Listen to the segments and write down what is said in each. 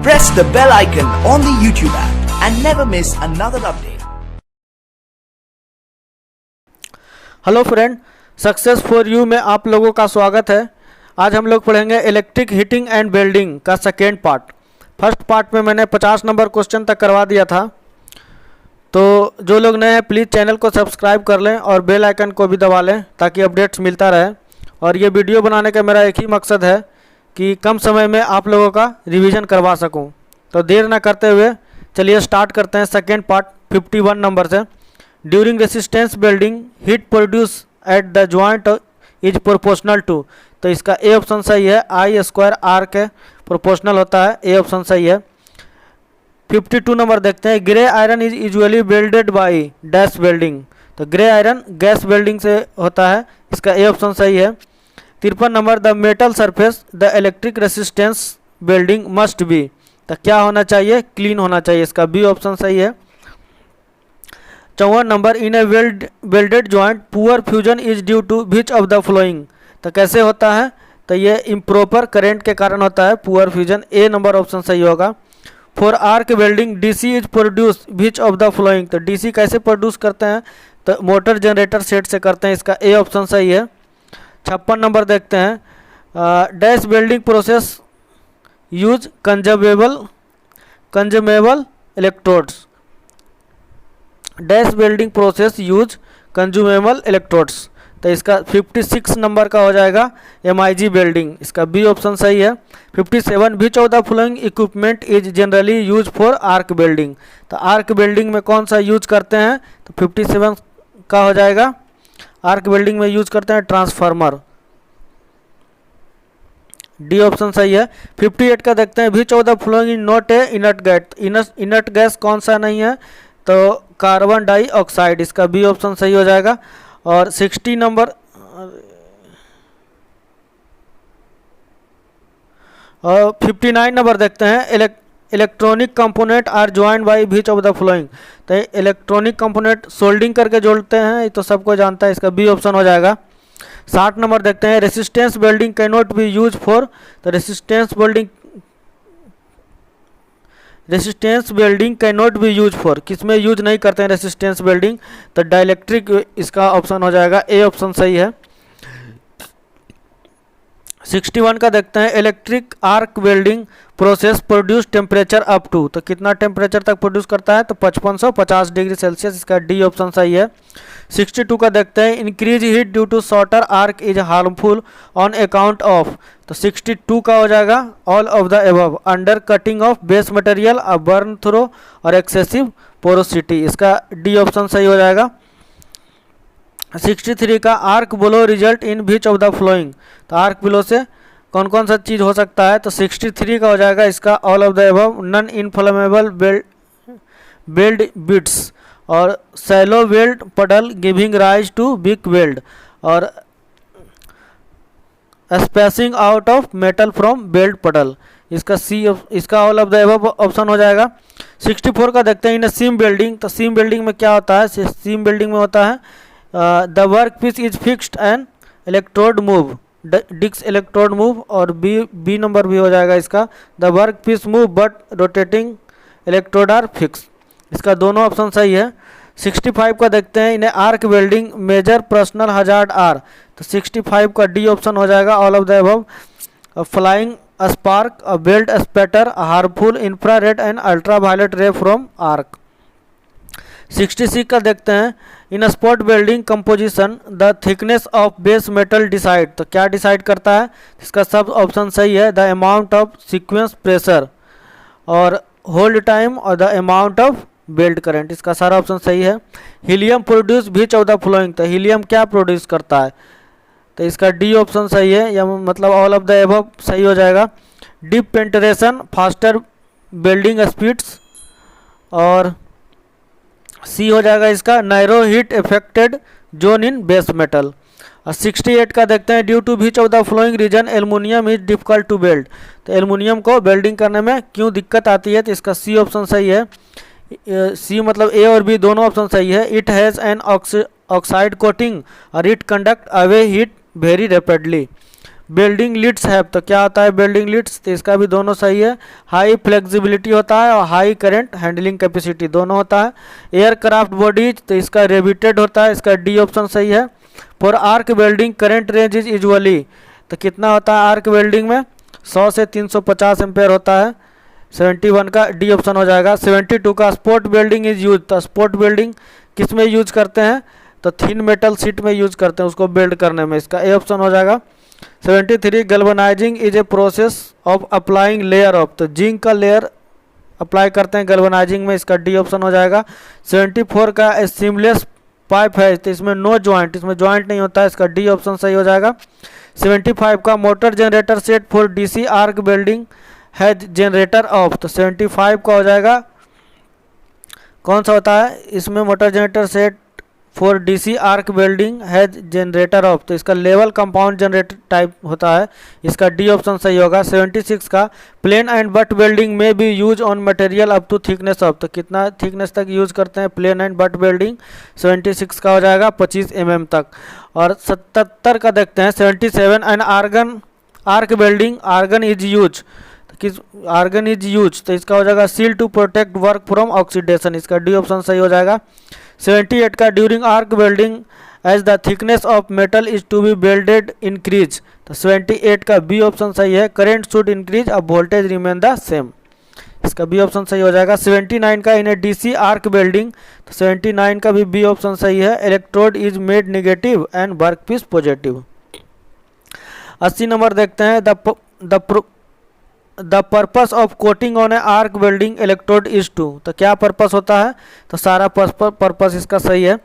Press the bell icon on the YouTube app and never miss another update. Hello friend, success for you में आप लोगों का स्वागत है। आज हम लोग पढ़ेंगे इलेक्ट्रिक हीटिंग एंड वेल्डिंग का सेकेंड पार्ट। फर्स्ट पार्ट में मैंने 50 नंबर क्वेश्चन तक करवा दिया था, तो जो लोग नए हैं प्लीज़ चैनल को सब्सक्राइब कर लें और बेल आइकन को भी दबा लें ताकि अपडेट्स मिलता रहे। और ये वीडियो बनाने का मेरा एक ही मकसद है कि कम समय में आप लोगों का रिवीजन करवा सकूं। तो देर ना करते हुए चलिए स्टार्ट करते हैं सेकेंड पार्ट 51 नंबर से। During resistance welding heat produce at the joint is proportional to, तो इसका ए ऑप्शन सही है, आई स्क्वायर आर के प्रोपोर्शनल होता है, ए ऑप्शन सही है। 52 नंबर देखते हैं। Grey iron is usually welded by dash welding, तो ग्रे आयरन गैस वेल्डिंग से होता है, इसका ए ऑप्शन सही है। 53 number. The metal surface the electric resistance building must be, तो क्या होना चाहिए, क्लीन होना चाहिए, इसका बी ऑप्शन सही है। 54 number. In a welded joint poor fusion is due to which of the following, तो कैसे होता है, तो ये इम्प्रॉपर करंट के कारण होता है पुअर फ्यूजन, ए नंबर ऑप्शन सही होगा। For arc welding DC is produce which of the following, तो डीसी कैसे प्रोड्यूस करते हैं, तो मोटर जनरेटर सेट से करते हैं, इसका ए ऑप्शन सही है। 56 नंबर देखते हैं। Dash welding process use consumable electrodes, dash welding process use consumable electrodes, तो इसका 56 नंबर का हो जाएगा MIG वेल्डिंग, इसका बी ऑप्शन सही है। 57 विच of the following equipment is generally use for arc welding, तो आर्क वेल्डिंग में कौन सा यूज करते हैं, तो 57 का हो जाएगा, आर्क वेल्डिंग में यूज करते हैं ट्रांसफार्मर, डी ऑप्शन सही है। 58 का देखते हैं। विच of the following is not a inert gas, inert gas कौन सा नहीं है, तो कार्बन डाइऑक्साइड, इसका बी ऑप्शन सही हो जाएगा। और 60 नंबर। और 59 नंबर देखते हैं। Electronic component are joined by which of the following, तो इलेक्ट्रॉनिक कंपोनेंट सोल्डिंग करके जोड़ते हैं, ये तो सबको जानता है, इसका बी ऑप्शन हो जाएगा। 60 नंबर देखते हैं। Resistance building can not be use for, तो resistance building can not be use for, किसमें यूज नहीं करते हैं रेसिस्टेंस बिल्डिंग, तो डाइलेक्ट्रिक, इसका ऑप्शन हो जाएगा, ए ऑप्शन सही है। 61 का देखते हैं। Electric arc welding process produce temperature up to, तो कितना टेम्परेचर तक प्रोड्यूस करता है, तो 5550 डिग्री सेल्सियस, इसका डी ऑप्शन सही है। 62 का देखते हैं। Increase heat due to shorter arc is harmful on account of, तो 62 का हो जाएगा all of the above, undercutting of base material, burn through और एक्सेसिव पोरोसिटी, इसका डी ऑप्शन सही हो जाएगा। 63 का। Arc blow result in which of the following, तो आर्क ब्लो से कौन कौन सा चीज़ हो सकता है, तो 63 का हो जाएगा इसका all of the above, non inflammable belled bits और shallow weld puddle giving rise to big weld और spacing out of metal from belt puddle, इसका इसका all of the above option हो जाएगा। 64 का देखते हैं। इन सीम बिल्डिंग, तो सीम बिल्डिंग में क्या होता है, सीम बिल्डिंग में होता है the work piece is fixed and electrode move, डिक्स इलेक्ट्रोड मूव, और बी नंबर भी हो जाएगा इसका, the work piece move but rotating electrode are fix, इसका दोनों ऑप्शन सही है। 65 का देखते हैं। इन्हें arc welding major personal hazard are, तो 65 का डी ऑप्शन हो जाएगा all of the above, flying spark, weld spatter, harmful infrared and ultraviolet ray from arc. 66 का देखते हैं। In spot welding composition the thickness of base metal decide, तो क्या decide करता है, इसका सब ऑप्शन सही है, the amount of sequence pressure और होल्ड टाइम और the amount of belt current, इसका सारा ऑप्शन सही है। Helium produce which of the following, तो हीलियम क्या प्रोड्यूस करता है, तो इसका डी ऑप्शन सही है, या मतलब ऑल ऑफ द एबव सही हो जाएगा। Deep penetration faster welding speeds, और सी हो जाएगा इसका narrow heat affected zone in base metal. 68 का देखते हैं। Due to which of the following reason aluminium is difficult to weld, तो एल्युमिनियम को वेल्डिंग करने में क्यों दिक्कत आती है, तो इसका सी ऑप्शन सही है। सी मतलब ए और बी दोनों ऑप्शन सही है। It has an oxide coating और it conduct away heat very rapidly, building leads have, तो क्या होता है बिल्डिंग लीड्स, तो इसका भी दोनों सही है। हाई फ्लेक्सिबिलिटी होता है और हाई करंट हैंडलिंग कैपेसिटी दोनों होता है। एयरक्राफ्ट बॉडीज, तो इसका रेबिटेड होता है, इसका डी ऑप्शन सही है। For arc welding current range is usually, तो कितना होता है आर्क वेल्डिंग में 100 से 350 एम्पेयर होता है। 71 का डी ऑप्शन हो जाएगा। 72 का स्पोर्ट वेल्डिंग इज यूज, तो स्पोर्ट वेल्डिंग किस में यूज करते हैं, तो थिन मेटल शीट में यूज करते हैं उसको बिल्ड करने में, इसका ए ऑप्शन हो जाएगा। 73 galvanising is a process of applying layer of, तो जिंक का लेयर अप्लाई करते हैं गैल्वेनाइजिंग में, इसका डी ऑप्शन हो जाएगा। 74 का सीमलेस पाइप है, तो इसमें नो जॉइंट, इसमें जॉइंट नहीं होता है, इसका डी ऑप्शन सही हो जाएगा। 75 का motor generator set for DC arc welding has generator off, तो 75 का हो जाएगा कौन सा होता है, इसमें motor generator set for DC arc welding has generator off, तो इसका लेवल कंपाउंड जनरेटर टाइप होता है, इसका डी ऑप्शन सही होगा। 76 का प्लेन एंड बट वेल्डिंग में भी use on material up to thickness of, तो कितना थिकनेस तक यूज करते हैं प्लेन एंड बट वेल्डिंग, 76 का हो जाएगा 25 mm तक। और 77 का देखते हैं 77 and arc welding argon is use, किस आर्गन इज यूज, तो इसका हो जाएगा seal to protect work from oxidation, इसका डी ऑप्शन सही हो जाएगा। 78 का during arc welding as the thickness of metal is to be welded increase, तो 78 का बी ऑप्शन सही है। करेंट शुड इंक्रीज अब वोल्टेज रिमेन द सेम, इसका बी ऑप्शन सही हो जाएगा। 79 का in A DC arc welding, तो 79 का भी बी ऑप्शन सही है। Electrode is made negative and workpiece positive. 80 number देखते हैं the purpose of coating on a arc welding electrode is to, तो क्या पर्पस होता है, तो सारा पर्पस इसका सही है।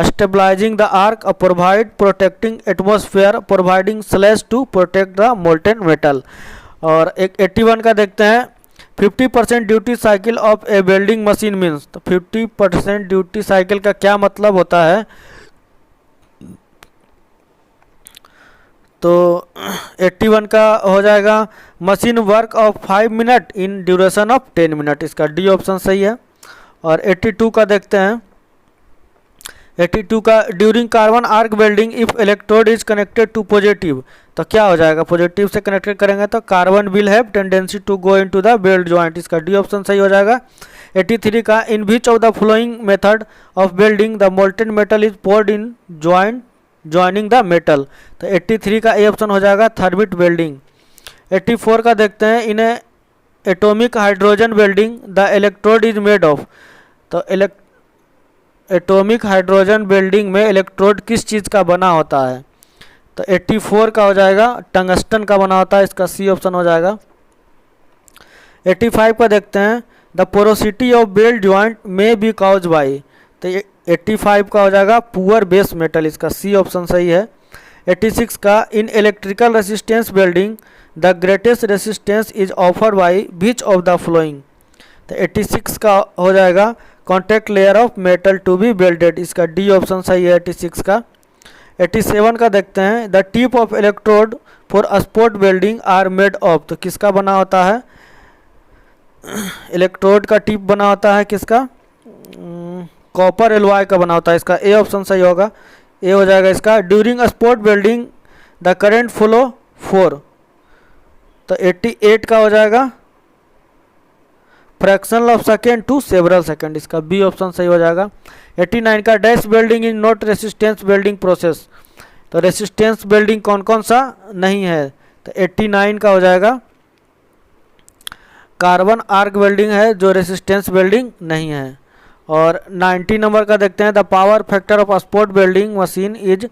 Stabilising the arc provide protecting atmosphere providing slag to protect the molten metal. और एक 81 का देखते हैं 50% duty cycle of a welding machine means, तो 50% ड्यूटी साइकिल का क्या मतलब होता है, तो 81 का हो जाएगा machine work of 5 minute in duration of 10 minute, इसका डी ऑप्शन सही है। और 82 का देखते हैं 82 का during carbon arc welding if electrode is connected to positive, तो क्या हो जाएगा पॉजिटिव से कनेक्टेड करेंगे तो carbon will have tendency to go into the weld joint, इसका डी ऑप्शन सही हो जाएगा। 83 का in which of the following method of welding the molten metal is poured in joining the metal, तो 83 का ए ऑप्शन हो जाएगा thermite welding. 84 का देखते हैं in atomic hydrogen welding the electrode is made of, तो एटॉमिक हाइड्रोजन वेल्डिंग में electrode किस चीज़ का बना होता है, तो 84 का हो जाएगा टंगस्टन का बना होता है, इसका सी ऑप्शन हो जाएगा। 85 का देखते हैं the porosity of weld joint में बी काउज बाई, तो 85 का हो जाएगा पुअर बेस मेटल, इसका सी ऑप्शन सही है। 86 का in electrical resistance welding the greatest resistance is offered by which of the following, तो 86 का हो जाएगा contact layer of metal to be welded, इसका डी ऑप्शन सही है 86 का। 87 का देखते हैं the tip of electrode for spot welding are made of, तो किसका बना होता है, इलेक्ट्रोड का टिप बना होता है किसका, कॉपर एलॉय का बना होता है, इसका ए ऑप्शन सही होगा, ए हो जाएगा इसका। During spot welding the current flow 4, तो 88 का हो जाएगा fraction of second to several second, इसका बी ऑप्शन सही हो जाएगा। 89 का dash welding is not resistance welding process, तो रेसिस्टेंस वेल्डिंग कौन कौन सा नहीं है, तो 89 का हो जाएगा कार्बन आर्क वेल्डिंग है जो रेसिस्टेंस वेल्डिंग नहीं है। और 90 नंबर का देखते हैं the power factor of spot welding machine is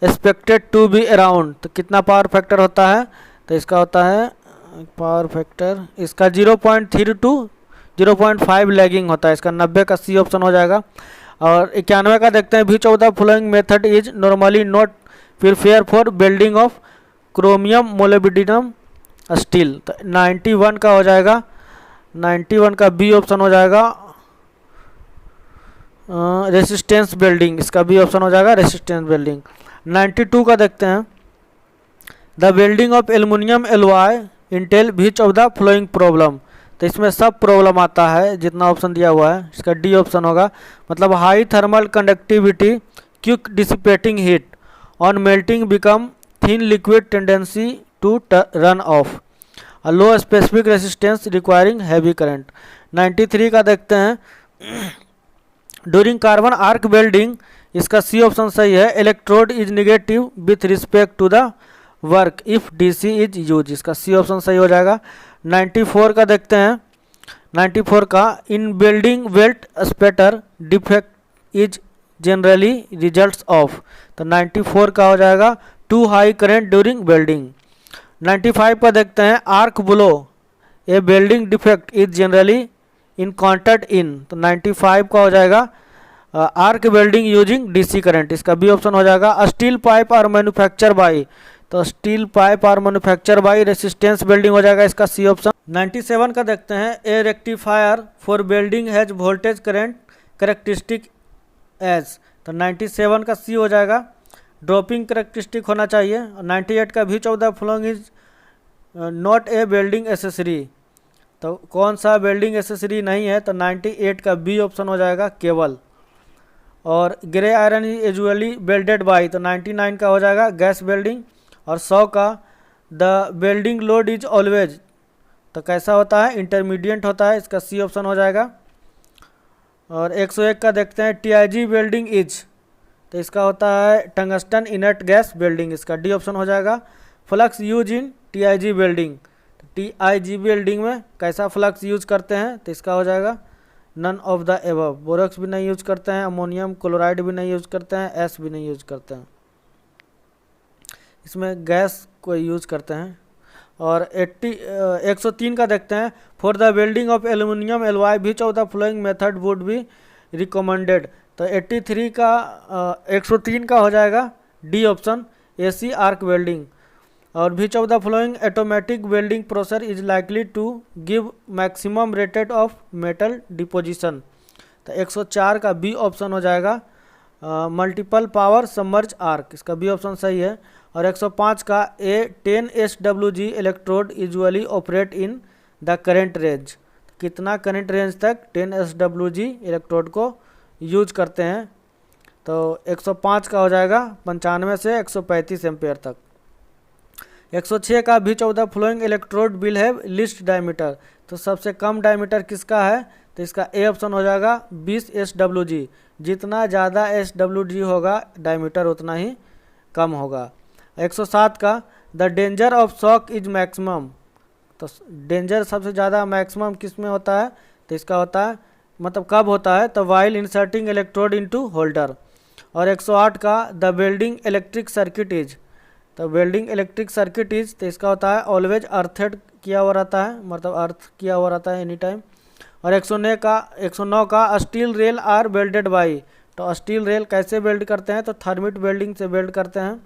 expected to be around, तो कितना पावर फैक्टर होता है, तो इसका होता है पावर फैक्टर इसका 0.3 टू 0.5 लैगिंग होता है, इसका 90 का सी ऑप्शन हो जाएगा। और 91 का देखते हैं विच of the following method is normally not prefer for welding of chromium molybdenum steel, तो 91 का हो जाएगा 91 का बी ऑप्शन हो जाएगा रेसिस्टेंस वेल्डिंग, इसका बी ऑप्शन हो जाएगा रेसिस्टेंस वेल्डिंग। 92 का देखते हैं the welding of aluminium alloy Intel which of the flowing problem, तो इसमें सब प्रॉब्लम आता है जितना ऑप्शन दिया हुआ है, इसका डी ऑप्शन होगा, मतलब high thermal conductivity quick dissipating heat on melting become thin liquid tendency to run off, a low specific resistance requiring heavy current। 93 का देखते हैं, ड्यूरिंग कार्बन आर्क वेल्डिंग, इसका सी ऑप्शन सही है, electrode is negative with respect to the work if DC is use, इसका C option सही हो जाएगा। 94 का देखते हैं, 94 का, in building welt spatter defect is generally results of, तो 94 का हो जाएगा too high current during welding. 95 का देखते हैं, arc blow a welding defect is generally in contact in, तो 95 का हो जाएगा arc welding using DC current, इसका बी ऑप्शन हो जाएगा। Steel pipe are manufacture by, तो steel pipe are manufacture by resistance welding हो जाएगा, इसका सी ऑप्शन। 97 का देखते हैं, a rectifier for welding has voltage current characteristic as, तो 97 का सी हो जाएगा, ड्रॉपिंग करेक्टरिस्टिक होना चाहिए। 98 का V14 following is not a welding accessory, तो कौन सा वेल्डिंग एसेसरी नहीं है, तो 98 का बी ऑप्शन हो जाएगा केबल। और grey iron is usually welded by, तो 99 का हो जाएगा गैस वेल्डिंग। और 100 का, the welding load is always, तो कैसा होता है, इंटरमीडिएट होता है, इसका सी ऑप्शन हो जाएगा। और 101 का देखते हैं, TIG वेल्डिंग इज, तो इसका होता है टंगस्टन इनर्ट गैस वेल्डिंग, इसका डी ऑप्शन हो जाएगा। Flux use in TIG welding, TIG welding में कैसा फ्लक्स यूज करते हैं, तो इसका हो जाएगा नन ऑफ द एबव, बोरॉक्स भी नहीं यूज करते हैं, अमोनियम क्लोराइड भी नहीं यूज करते हैं, एस भी नहीं यूज करते हैं, इसमें गैस को यूज करते हैं। और 103 का देखते हैं, for the welding of aluminium alloy V14 following method would be recommended, तो 83 का 103 का हो जाएगा D option, AC arc welding. और V14 following automatic welding process is likely to give maximum rated of metal deposition, तो 104 का B option हो जाएगा मल्टीपल पावर सबमर्ज आर्क, इसका बी ऑप्शन सही है। और 105 का, a 10 SWG electrode usually operate in the current range, कितना करंट रेंज तक 10 SWG इलेक्ट्रोड को यूज करते हैं, तो 105 का हो जाएगा 95 से 135 एम्पेयर तक। 106 का, V14 following electrode will have least diameter, तो सबसे कम डायमीटर किसका है, तो इसका ए ऑप्शन हो जाएगा 20 SWG, जितना ज़्यादा SWG होगा डायमीटर उतना ही कम होगा। 107 का, the danger of shock is maximum, तो डेंजर सबसे ज़्यादा मैक्सिमम किस में होता है, तो इसका होता है, मतलब कब होता है, तो while inserting electrode into holder. और 108 का, the welding electric circuit is, तो वेल्डिंग इलेक्ट्रिक सर्किट इज, तो इसका होता है ऑलवेज अर्थेड किया हुआ रहता है, मतलब अर्थ किया हुआ रहता है एनी टाइम। और 109 का, steel rail are welded by, तो स्टील रेल कैसे वेल्ड करते हैं, तो थर्मिट वेल्डिंग से वेल्ड करते हैं।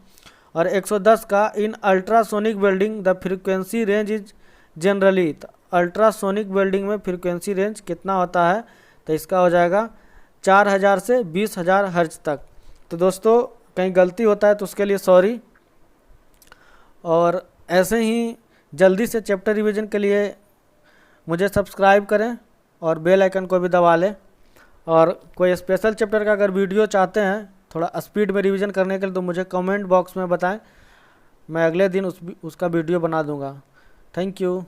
और 110 का, in ultrasonic welding the frequency range is generally, तो अल्ट्रासोनिक वेल्डिंग में फ्रीक्वेंसी रेंज कितना होता है, तो इसका हो जाएगा 4000 से 20000 हर्ट्ज तक। तो दोस्तों कहीं गलती होता है तो उसके लिए सॉरी। और ऐसे ही जल्दी से चैप्टर रिवीजन के लिए मुझे सब्सक्राइब करें और बेल आइकन को भी दबा लें। और कोई स्पेशल चैप्टर का अगर वीडियो चाहते हैं थोड़ा स्पीड में रिवीजन करने के लिए, तो मुझे कमेंट बॉक्स में बताएं, मैं अगले दिन उसका वीडियो बना दूंगा। Thank you.